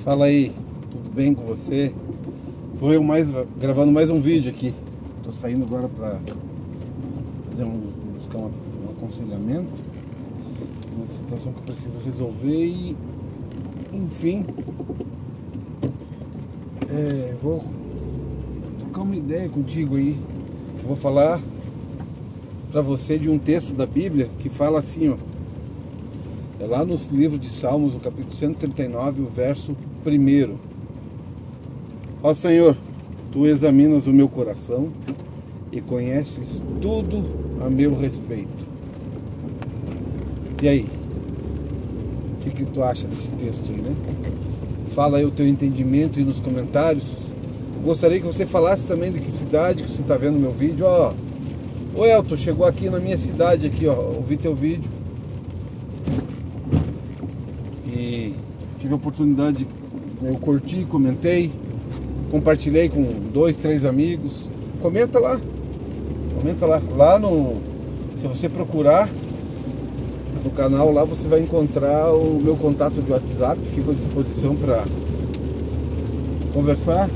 Fala aí, tudo bem com você? Tô eu gravando mais um vídeo aqui. Tô saindo agora para fazer buscar um aconselhamento, uma situação que eu preciso resolver e, enfim, vou trocar uma ideia contigo aí. Eu vou falar para você de um texto da Bíblia que fala assim, ó. É lá no livro de Salmos, no capítulo 139, o verso 1. Ó Senhor, Tu examinas o meu coração e conheces tudo a meu respeito. E aí? O que tu acha desse texto aí, né? Fala aí o teu entendimento aí nos comentários. Gostaria que você falasse também de que cidade que você está vendo meu vídeo. Ó, ô Elton, chegou aqui na minha cidade aqui, ó, ouvi teu vídeo. E tive a oportunidade eu curti, comentei, compartilhei com 2, 3 amigos. Comenta lá. Lá no, se você procurar no canal lá, você vai encontrar o meu contato de WhatsApp. Fico à disposição para conversar.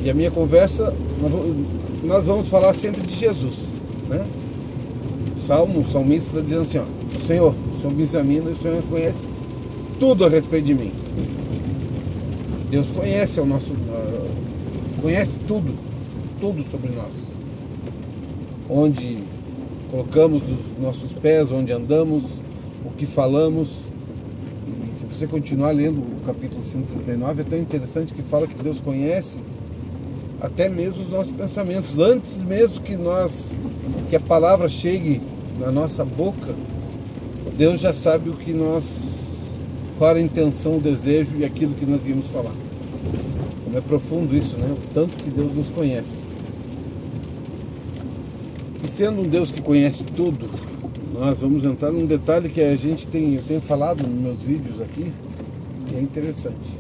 E a minha conversa, nós vamos falar sempre de Jesus, né? O salmista está dizendo assim, ó: Senhor, o Senhor me examina e o Senhor conhece tudo a respeito de mim. Deus conhece conhece tudo sobre nós. Onde colocamos os nossos pés, onde andamos, o que falamos. E se você continuar lendo o capítulo 139, é tão interessante que fala que Deus conhece até mesmo os nossos pensamentos. Antes mesmo que a palavra chegue na nossa boca, Deus já sabe qual a intenção, o desejo e aquilo que nós íamos falar. Como é profundo isso, né? O tanto que Deus nos conhece. E sendo um Deus que conhece tudo, nós vamos entrar num detalhe que eu tenho falado nos meus vídeos aqui, que é interessante.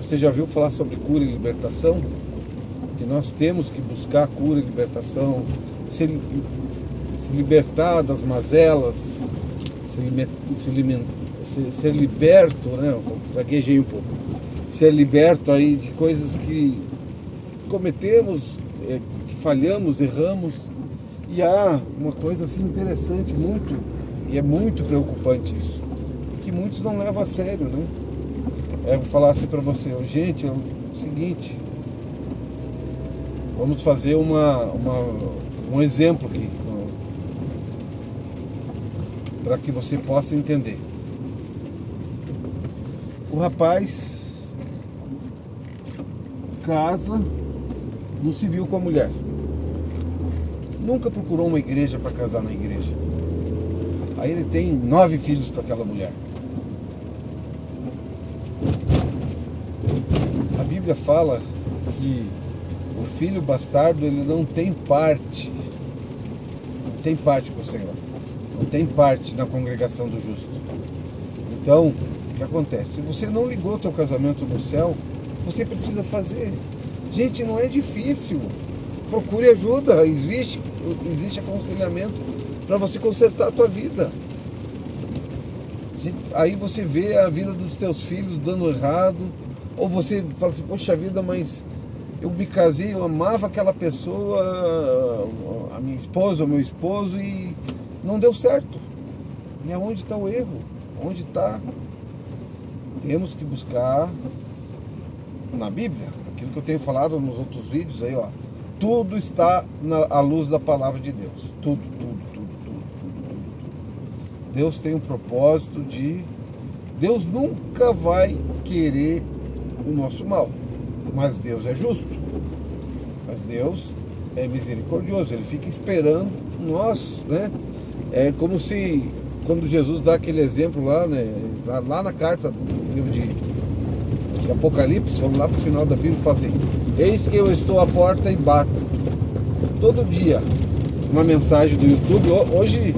Você já ouviu falar sobre cura e libertação? Que nós temos que buscar cura e libertação, se libertar das mazelas, ser liberto, né? Gaguejei um pouco. Ser liberto aí de coisas que cometemos, que falhamos, erramos. E há uma coisa assim interessante, e é muito preocupante isso, que muitos não levam a sério, né? Eu vou falar assim para você, gente, é o seguinte, vamos fazer um exemplo aqui, para que você possa entender. O rapaz casa no civil com a mulher. Nunca procurou uma igreja para casar na igreja. Aí ele tem 9 filhos com aquela mulher. A Bíblia fala que o filho bastardo, ele não tem parte. Não tem parte com o Senhor. Não tem parte na congregação do justo. Então, o que acontece? Se você não ligou teu casamento no céu, você precisa fazer. Gente, não é difícil. Procure ajuda. Existe aconselhamento para você consertar a tua vida. Aí você vê a vida dos teus filhos dando errado. Ou você fala assim, poxa vida, mas eu me casei, eu amava aquela pessoa, a minha esposa, o meu esposo, e não deu certo. E aonde está o erro? Onde está? Temos que buscar na Bíblia, aquilo que eu tenho falado nos outros vídeos aí, ó. Tudo está à luz da palavra de Deus. Tudo. Deus tem um propósito Deus nunca vai querer o nosso mal. Mas Deus é justo. Mas Deus é misericordioso. Ele fica esperando nós, né? É como se, quando Jesus dá aquele exemplo lá, né? Lá na carta do livro de Apocalipse, vamos lá para o final da Bíblia e fala assim: eis que eu estou à porta e bato. Todo dia, uma mensagem do YouTube. Hoje,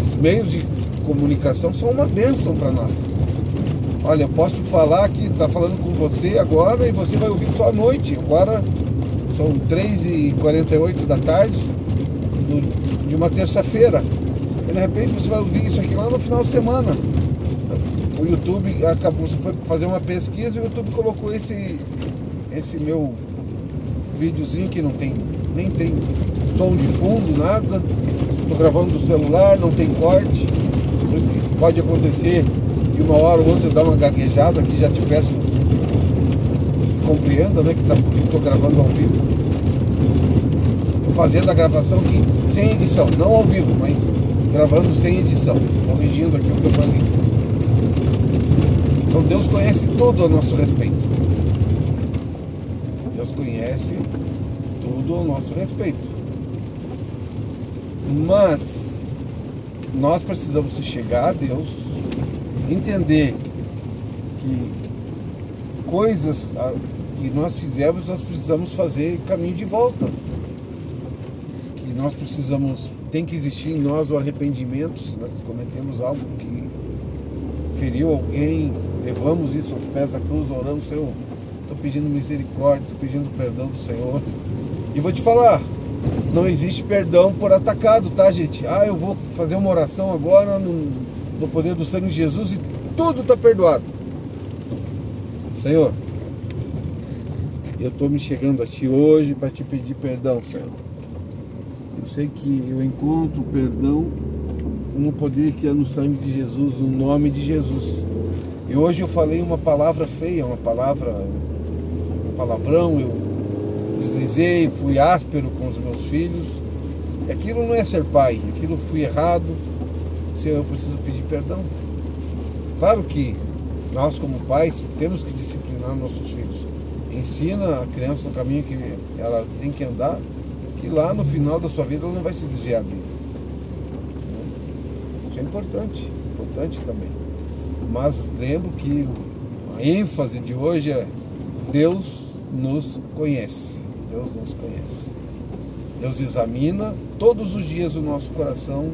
os meios de comunicação são uma bênção para nós. Olha, eu posso falar que está falando com você agora e você vai ouvir só à noite. Agora são 3h48 da tarde de uma terça-feira. E de repente você vai ouvir isso aqui lá no final de semana. o YouTube acabou, você foi fazer uma pesquisa e o YouTube colocou esse meu videozinho que não tem, nem tem som de fundo, nada. Estou gravando do celular, não tem corte. Por isso que pode acontecer de uma hora ou outra eu dar uma gaguejada, que já te peço que compreenda, né, que estou gravando ao vivo. Estou fazendo a gravação aqui sem edição, não ao vivo, mas gravando sem edição, corrigindo aqui o que eu falei. Então Deus conhece tudo a nosso respeito. Deus conhece tudo ao nosso respeito. Mas nós precisamos se chegar a Deus, entender que coisas que nós fizemos, nós precisamos fazer caminho de volta. Que nós precisamos, tem que existir em nós o arrependimento, se nós cometemos algo que feriu alguém, levamos isso aos pés da cruz, oramos, Senhor, estou pedindo misericórdia, estou pedindo perdão do Senhor. E vou te falar, não existe perdão por atacado, tá, gente? Eu vou fazer uma oração agora no poder do sangue de Jesus e tudo está perdoado. Senhor, eu estou me chegando a Ti hoje para Te pedir perdão, Senhor. Eu sei que eu encontro perdão no poder que é no sangue de Jesus, no nome de Jesus. E hoje eu falei uma palavra feia, um palavrão, eu deslizei, fui áspero com os meus filhos. Aquilo não é ser pai, aquilo fui errado. Senhor, eu preciso pedir perdão. Claro que nós como pais temos que disciplinar nossos filhos. Ensina a criança no caminho que ela tem que andar, que lá no final da sua vida ela não vai se desviar dele. Isso é importante também. Mas lembro que a ênfase de hoje é Deus nos conhece. Deus nos conhece. Deus examina todos os dias o nosso coração,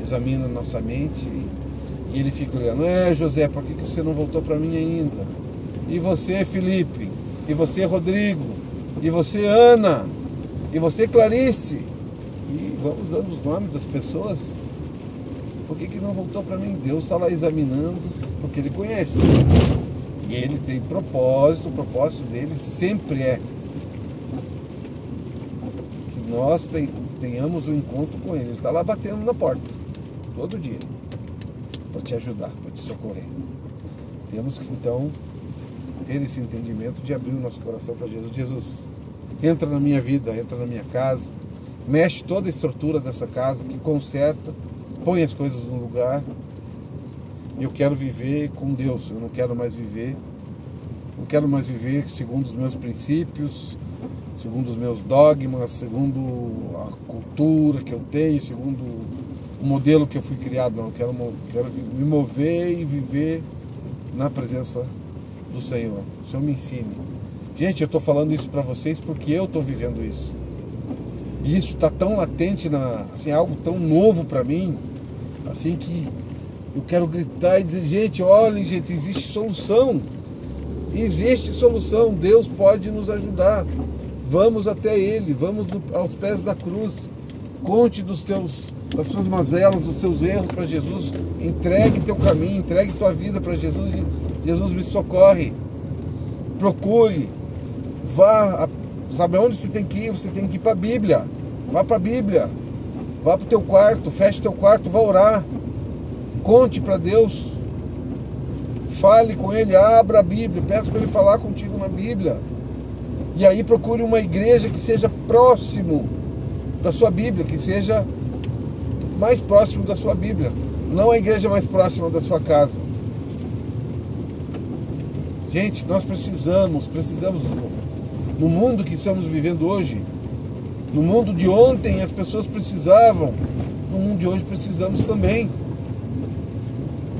examina a nossa mente e Ele fica olhando. José, por que você não voltou para mim ainda? E você, Felipe? E você, Rodrigo? E você, Ana? E você, Clarice? E vamos dando os nomes das pessoas. Por que não voltou para mim? Deus está lá examinando, porque Ele conhece. E Ele tem propósito, o propósito dele sempre é que nós tenhamos um encontro com Ele. Ele está lá batendo na porta, todo dia, para te ajudar, para te socorrer. Temos que então ter esse entendimento de abrir o nosso coração para Jesus. Jesus, entra na minha vida, entra na minha casa, mexe toda a estrutura dessa casa, que conserta, põe as coisas no lugar. Eu quero viver com Deus, eu não quero mais viver segundo os meus princípios, segundo os meus dogmas, segundo a cultura que eu tenho, segundo o modelo que eu fui criado. Não, eu quero me mover e viver na presença do Senhor. O Senhor me ensine. Gente, eu estou falando isso para vocês porque eu estou vivendo isso. E isso está tão latente, assim, algo tão novo para mim, assim, que eu quero gritar e dizer, gente, olhem, gente, existe solução. Existe solução. Deus pode nos ajudar. Vamos até Ele, vamos aos pés da cruz. Conte das suas mazelas, dos seus erros para Jesus. Entregue teu caminho, entregue tua vida para Jesus. Jesus, me socorre. Procure. Vá. Sabe onde você tem que ir? Você tem que ir para a Bíblia. Vá para a Bíblia. Vá para o teu quarto. Feche teu quarto. Vá orar. Conte para Deus. Fale com Ele. Abra a Bíblia. Peça para Ele falar contigo na Bíblia. E aí procure uma igreja que seja próximo da sua Bíblia. Que seja mais próximo da sua Bíblia. Não a igreja mais próxima da sua casa. Gente, nós precisamos no mundo que estamos vivendo hoje, no mundo de ontem as pessoas precisavam, no mundo de hoje precisamos também.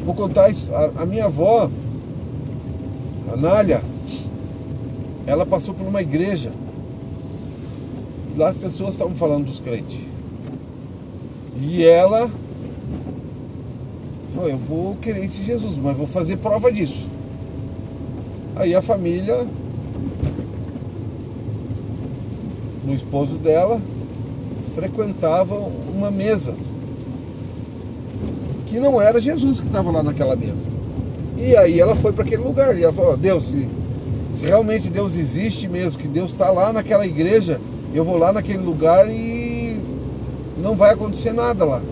Vou contar isso. A minha avó, a Nália, ela passou por uma igreja e lá as pessoas estavam falando dos crentes. E ela falou, eu vou querer esse Jesus, mas vou fazer prova disso. Aí a família, o esposo dela, frequentava uma mesa que não era Jesus que estava lá naquela mesa. E aí ela foi para aquele lugar. E ela falou, Deus, se realmente Deus existe mesmo, que Deus está lá naquela igreja, eu vou lá naquele lugar e não vai acontecer nada lá.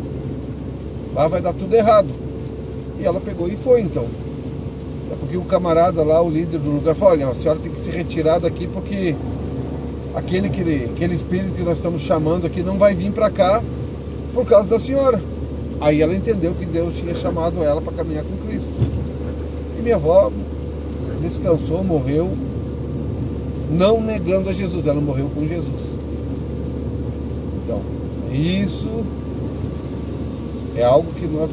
Lá vai dar tudo errado. E ela pegou e foi então. É porque o camarada lá, o líder do lugar, falou, olha, a senhora tem que se retirar daqui porque aquele espírito que nós estamos chamando aqui não vai vir para cá por causa da senhora. Aí ela entendeu que Deus tinha chamado ela para caminhar com Cristo. E minha avó descansou, morreu, não negando a Jesus, ela morreu com Jesus. Então, isso é algo que nós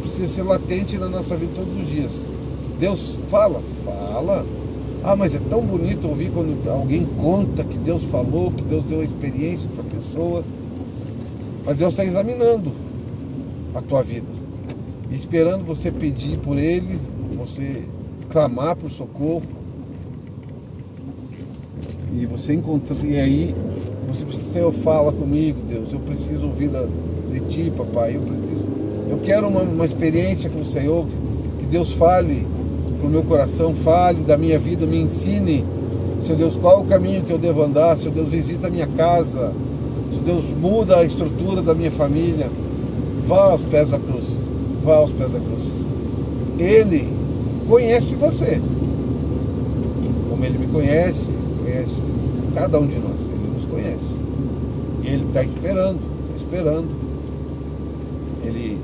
precisa ser latente na nossa vida todos os dias. Deus fala. Ah, mas é tão bonito ouvir quando alguém conta que Deus falou, que Deus deu a experiência para a pessoa. Mas Deus está examinando a tua vida, esperando você pedir por Ele, você clamar por socorro, e você encontra, e aí você precisa, Senhor, fala comigo, Deus, eu preciso ouvir de Ti, papai, eu quero uma experiência com o Senhor, que Deus fale para o meu coração, fale da minha vida, me ensine, Seu Deus, qual é o caminho que eu devo andar, Seu Deus, visita a minha casa, Seu Deus, muda a estrutura da minha família. Vá aos pés da cruz, vá aos pés da cruz. Ele conhece você, como Ele me conhece cada um de nós, Ele nos conhece. E Ele está esperando. Ele,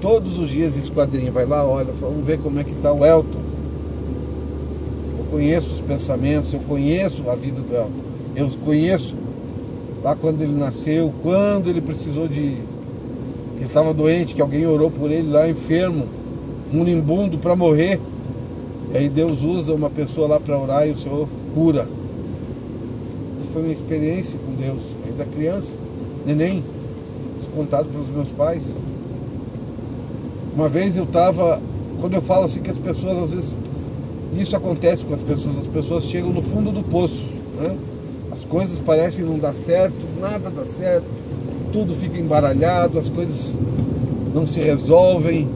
todos os dias, esquadrinha, vai lá, olha, vamos ver como é que está o Elton. Eu conheço os pensamentos, eu conheço a vida do Elton. Eu conheço lá quando ele nasceu, quando ele precisou que ele estava doente, que alguém orou por ele lá, enfermo, moribundo para morrer. E aí Deus usa uma pessoa lá para orar e o Senhor cura. Isso foi uma experiência com Deus, ainda criança, neném, contado pelos meus pais. Uma vez eu estava, quando eu falo assim que as pessoas, às vezes, isso acontece com as pessoas chegam no fundo do poço, né? As coisas parecem não dar certo, nada dá certo, tudo fica embaralhado, as coisas não se resolvem,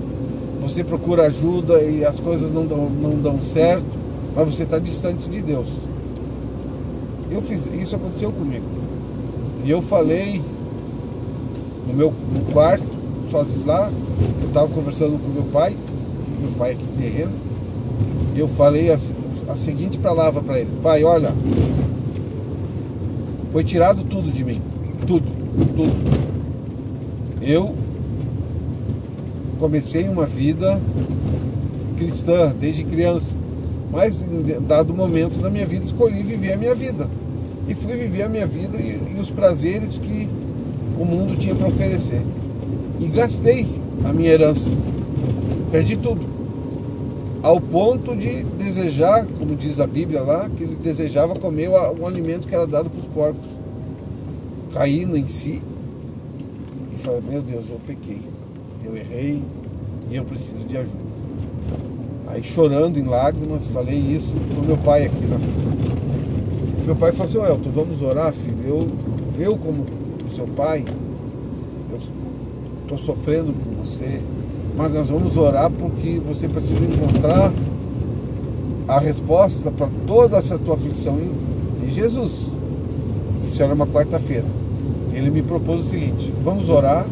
você procura ajuda e as coisas não dão certo, mas você está distante de Deus. Isso aconteceu comigo. E eu falei no quarto, sozinho lá, eu estava conversando com meu pai aqui terreno, e eu falei a seguinte palavra para ele: pai, olha, foi tirado tudo de mim, tudo. Eu comecei uma vida cristã desde criança, mas em dado momento da minha vida escolhi viver a minha vida, e fui viver a minha vida e os prazeres que o mundo tinha para oferecer, e gastei a minha herança, perdi tudo, ao ponto de desejar, como diz a Bíblia lá, que ele desejava comer um alimento que era dado para os porcos. Caí em si e falei: meu Deus, eu pequei, eu errei e eu preciso de ajuda. Aí, chorando em lágrimas, falei isso para o meu pai aqui, né? Meu pai falou assim: Elton, vamos orar, filho? Eu como seu pai, eu estou sofrendo com você, mas nós vamos orar porque você precisa encontrar a resposta para toda essa tua aflição em Jesus. Isso era uma quarta-feira. Ele me propôs o seguinte: vamos orar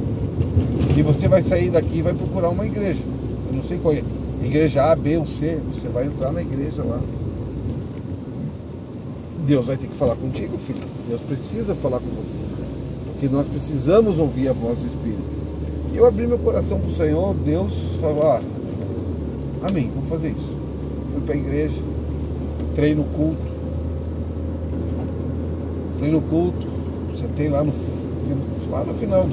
e você vai sair daqui e vai procurar uma igreja. Eu não sei qual é, igreja A, B ou C. Você vai entrar na igreja lá. Deus vai ter que falar contigo, filho. Deus precisa falar com você, porque nós precisamos ouvir a voz do Espírito. E eu abri meu coração para o Senhor. Deus falou: amém, vou fazer isso. Fui para a igreja, entrei no culto, sentei lá no final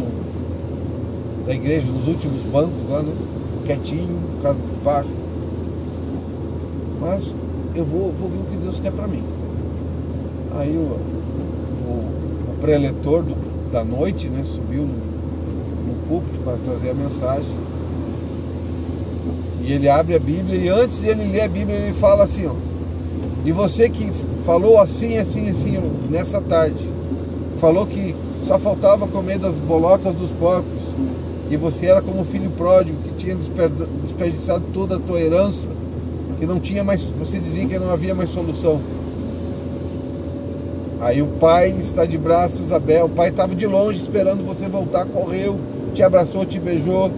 da igreja, nos últimos bancos lá, né? Quietinho, cara baixo. Mas eu vou ver o que Deus quer para mim. Aí o preletor da noite, né, subiu no púlpito para trazer a mensagem. E ele abre a Bíblia, e antes de ele ler a Bíblia, ele fala assim: e você que falou assim, nessa tarde, falou que só faltava comer das bolotas dos porcos, que você era como um filho pródigo que tinha desperdiçado toda a tua herança que não tinha mais, você dizia que não havia mais solução. Aí o pai está de braços abertos, o pai estava de longe esperando você voltar, correu, te abraçou, te beijou,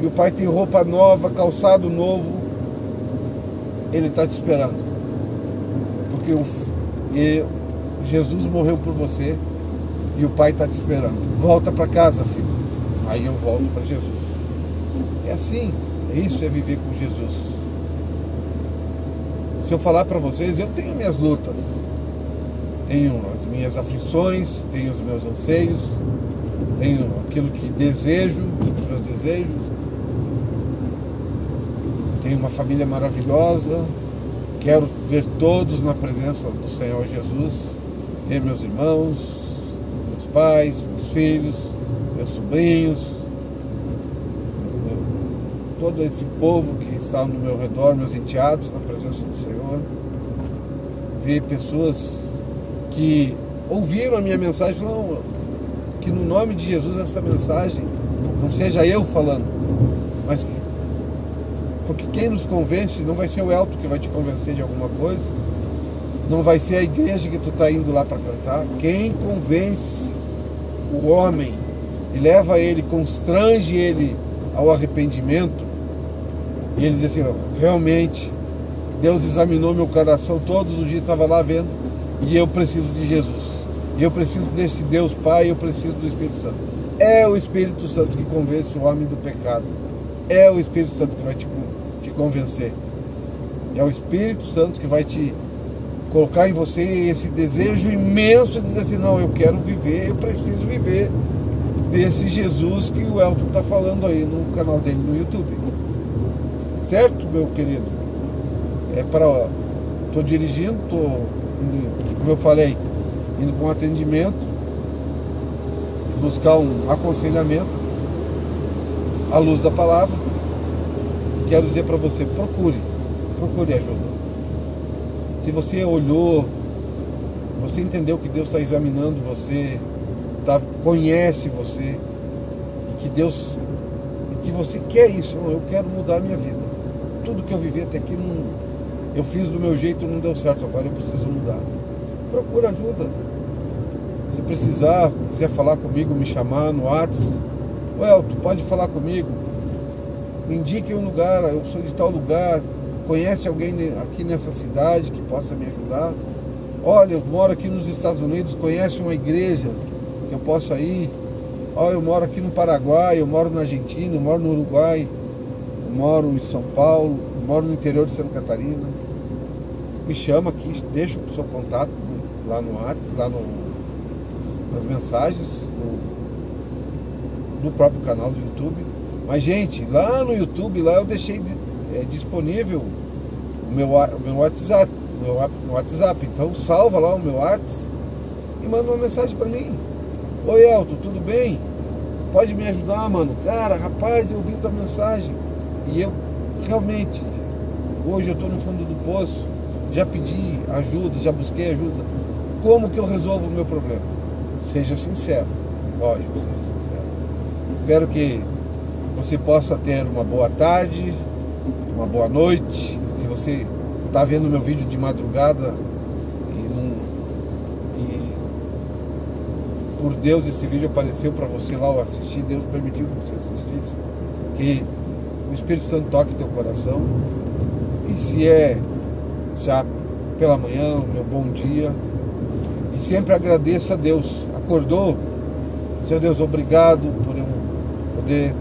e o pai tem roupa nova, calçado novo, ele está te esperando, porque Jesus morreu por você e o pai está te esperando. Volta para casa, filho. Aí eu volto para Jesus. É assim, isso é viver com Jesus. Se eu falar para vocês, eu tenho minhas lutas, tenho as minhas aflições, tenho os meus anseios, tenho aquilo que desejo, os meus desejos. Tenho uma família maravilhosa, quero ver todos na presença do Senhor Jesus, ver meus irmãos, meus pais, meus filhos, meus sobrinhos, todo esse povo que está no meu redor, meus enteados na presença do Senhor. Ver pessoas que ouviram a minha mensagem, não, que no nome de Jesus essa mensagem não seja eu falando, mas que, porque quem nos convence não vai ser o Elton que vai te convencer de alguma coisa, não vai ser a igreja que tu está indo lá para cantar. Quem convence o homem e leva ele, constrange ele ao arrependimento, e ele diz assim: realmente Deus examinou meu coração todos os dias, estava lá vendo, e eu preciso de Jesus, e eu preciso desse Deus Pai, eu preciso do Espírito Santo. É o Espírito Santo que convence o homem do pecado, é o Espírito Santo que vai te convencer, é o Espírito Santo que vai te colocar em você esse desejo imenso de dizer assim: não, eu quero viver, eu preciso viver desse Jesus que o Elton está falando aí no canal dele no YouTube. Certo, meu querido? Estou dirigindo, estou indo, como eu falei, indo para um atendimento, buscar um aconselhamento à luz da palavra. E quero dizer para você: procure ajuda. Se você olhou, você entendeu que Deus está examinando você, conhece você, e que você quer isso. Não, eu quero mudar a minha vida. Tudo que eu vivi até aqui, eu fiz do meu jeito, não deu certo, agora eu preciso mudar. Procura ajuda. Se precisar, quiser falar comigo, me chamar no WhatsApp, tu pode falar comigo, me indique um lugar, eu sou de tal lugar, conhece alguém aqui nessa cidade que possa me ajudar? Olha, eu moro aqui nos Estados Unidos, conhece uma igreja que eu possa ir? Olha, eu moro aqui no Paraguai, eu moro na Argentina, eu moro no Uruguai, eu moro em São Paulo, eu moro no interior de Santa Catarina. Me chama aqui, deixa o seu contato lá no WhatsApp, lá nas mensagens do próprio canal do YouTube. Mas, gente, lá no YouTube, lá eu deixei disponível o meu WhatsApp, então salva lá o meu WhatsApp e manda uma mensagem para mim: oi, Elton, tudo bem? Pode me ajudar, mano? Cara, rapaz, eu vi tua mensagem e eu realmente, hoje eu estou no fundo do poço, já pedi ajuda, já busquei ajuda. Como que eu resolvo o meu problema? Seja sincero, lógico, seja sincero. Espero que você possa ter uma boa tarde, uma boa noite. Se você está vendo meu vídeo de madrugada e por Deus esse vídeo apareceu para você lá ao assistir, Deus permitiu que você assistisse, que o Espírito Santo toque teu coração. E se é já pela manhã, o meu bom dia, e sempre agradeça a Deus. Acordou? Seu Deus, obrigado por eu poder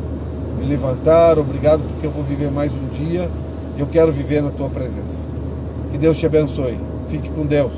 me levantar, obrigado porque eu vou viver mais um dia, eu quero viver na tua presença. Que Deus te abençoe. Fique com Deus.